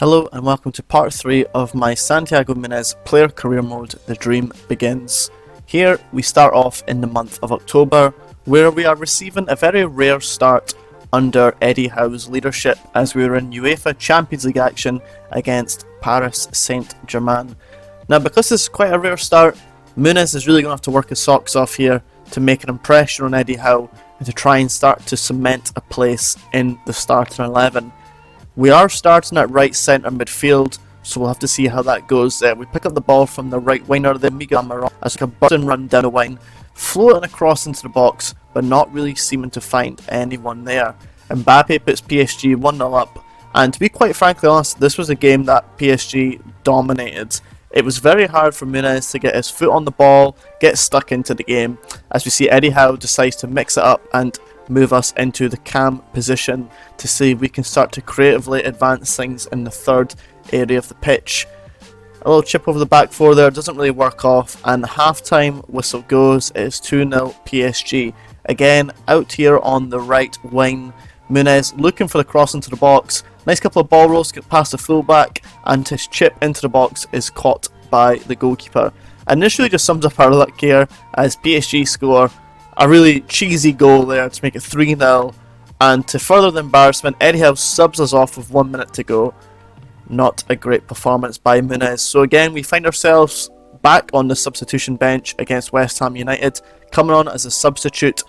Hello and welcome to part 3 of my Santiago Munez player career mode, The Dream Begins. Here we start off in the month of October, where we are receiving a very rare start under Eddie Howe's leadership as we were in UEFA Champions League action against Paris Saint-Germain. Now because this is quite a rare start, Munez is really going to have to work his socks off here to make an impression on Eddie Howe and to try and start to cement a place in the starting 11. We are starting at right centre midfield, so we'll have to see how that goes. We pick up the ball from the right winger, then Miguel Amaral, as like a button run down the wing, floating across into the box, but not really seeming to find anyone there. Mbappe puts PSG 1-0 up, and to be quite frankly honest, this was a game that PSG dominated. It was very hard for Munez to get his foot on the ball, get stuck into the game, as we see Eddie Howe decides to mix it up and move us into the cam position to see if we can start to creatively advance things in the third area of the pitch. A little chip over the back four there doesn't really work off, and the half-time whistle goes. It is 2-0 PSG. Again, out here on the right wing, Munez looking for the cross into the box. Nice couple of ball rolls get past the fullback, and his chip into the box is caught by the goalkeeper. And this really just sums up our luck here as PSG score a really cheesy goal there to make it 3-0, and to further the embarrassment, Eddie Howe subs us off with 1 minute to go. Not a great performance by Munez. So again, we find ourselves back on the substitution bench against West Ham United, coming on as a substitute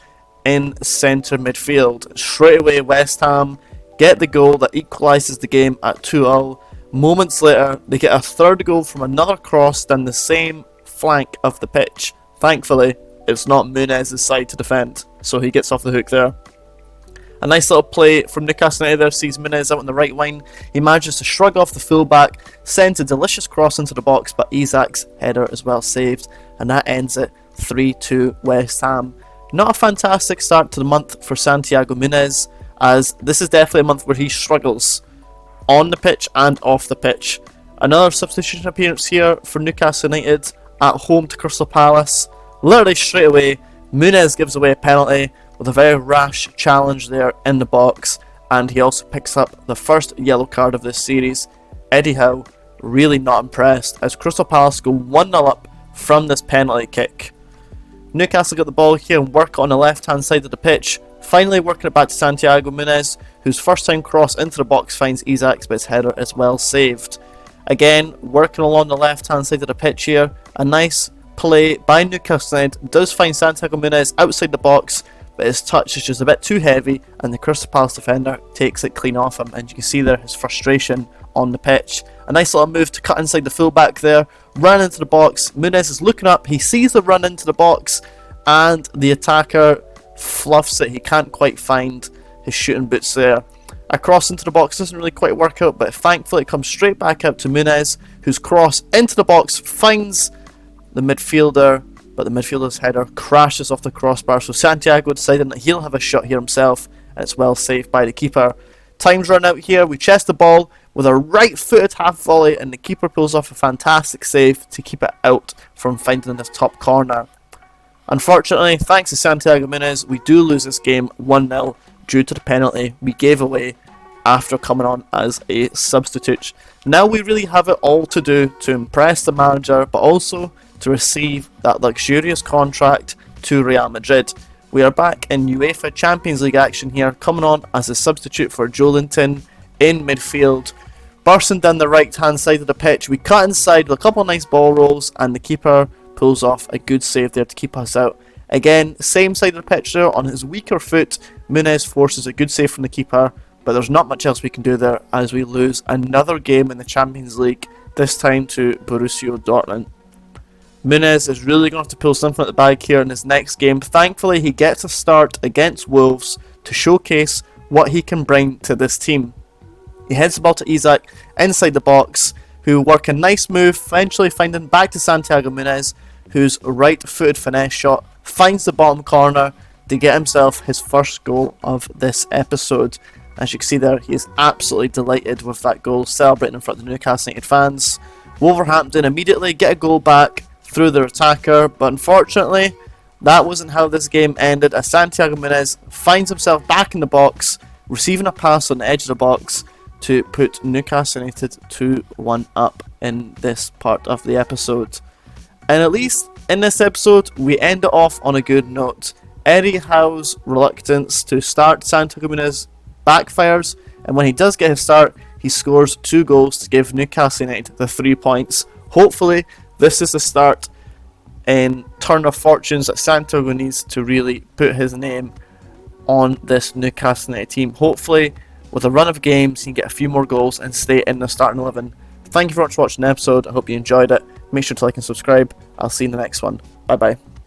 in centre midfield. Straight away, West Ham get the goal that equalises the game at 2-0. Moments later, they get a third goal from another cross down the same flank of the pitch. Thankfully, it's not Munez's side to defend, so he gets off the hook there. A nice little play from Newcastle United there sees Munez out on the right wing. He manages to shrug off the fullback, sends a delicious cross into the box, but Isak's header is well saved, and that ends it 3-2 West Ham. Not a fantastic start to the month for Santiago Munez, as this is definitely a month where he struggles on the pitch and off the pitch. Another substitution appearance here for Newcastle United at home to Crystal Palace. Literally straight away, Munez gives away a penalty with a very rash challenge there in the box, and he also picks up the first yellow card of this series. Eddie Howe really not impressed as Crystal Palace go 1-0 up from this penalty kick. Newcastle get the ball here and work on the left hand side of the pitch, finally working it back to Santiago Munez, whose first time cross into the box finds Isak's, but his header is well saved. Again, working along the left hand side of the pitch here, a nice play by Newcastle United does find Santiago Munez outside the box, but his touch is just a bit too heavy and the Crystal Palace defender takes it clean off him, and you can see there his frustration on the pitch. A nice little move to cut inside the fullback there, run into the box. Munez is looking up, he sees the run into the box, and the attacker fluffs it. He can't quite find his shooting boots there. A cross into the box doesn't really quite work out, but thankfully it comes straight back out to Munez, whose cross into the box finds the midfielder, but the midfielder's header crashes off the crossbar, so Santiago deciding that he'll have a shot here himself, and it's well saved by the keeper. Time's run out here, we chest the ball with a right-footed half volley, and the keeper pulls off a fantastic save to keep it out from finding this top corner. Unfortunately, thanks to Santiago Munez, we do lose this game 1-0 due to the penalty we gave away after coming on as a substitute. Now we really have it all to do to impress the manager, but also to receive that luxurious contract to Real Madrid. We are back in UEFA Champions League action here, coming on as a substitute for Joelinton in midfield. Bursting down the right hand side of the pitch, we cut inside with a couple of nice ball rolls, and the keeper pulls off a good save there to keep us out. Again, same side of the pitch there, on his weaker foot, Munez forces a good save from the keeper, but there's not much else we can do there as we lose another game in the Champions League, this time to Borussia Dortmund. Munez is really going to have to pull something at the bag here in his next game. Thankfully, he gets a start against Wolves to showcase what he can bring to this team. He heads the ball to Isak inside the box, who work a nice move, eventually finding back to Santiago Munez, whose right-footed finesse shot finds the bottom corner to get himself his first goal of this episode. As you can see there, he is absolutely delighted with that goal, celebrating in front of the Newcastle United fans. Wolverhampton immediately get a goal back through their attacker, but unfortunately that wasn't how this game ended, as Santiago Munez finds himself back in the box, receiving a pass on the edge of the box to put Newcastle United 2-1 up in this part of the episode. And at least in this episode, we end it off on a good note. Eddie Howe's reluctance to start Santiago Munez backfires, and when he does get his start, he scores 2 goals to give Newcastle United the 3 points. Hopefully, this is the start and turn of fortunes that Santiago needs to really put his name on this Newcastle United team. Hopefully, with a run of games, he can get a few more goals and stay in the starting 11. Thank you very much for watching the episode. I hope you enjoyed it. Make sure to like and subscribe. I'll see you in the next one. Bye bye.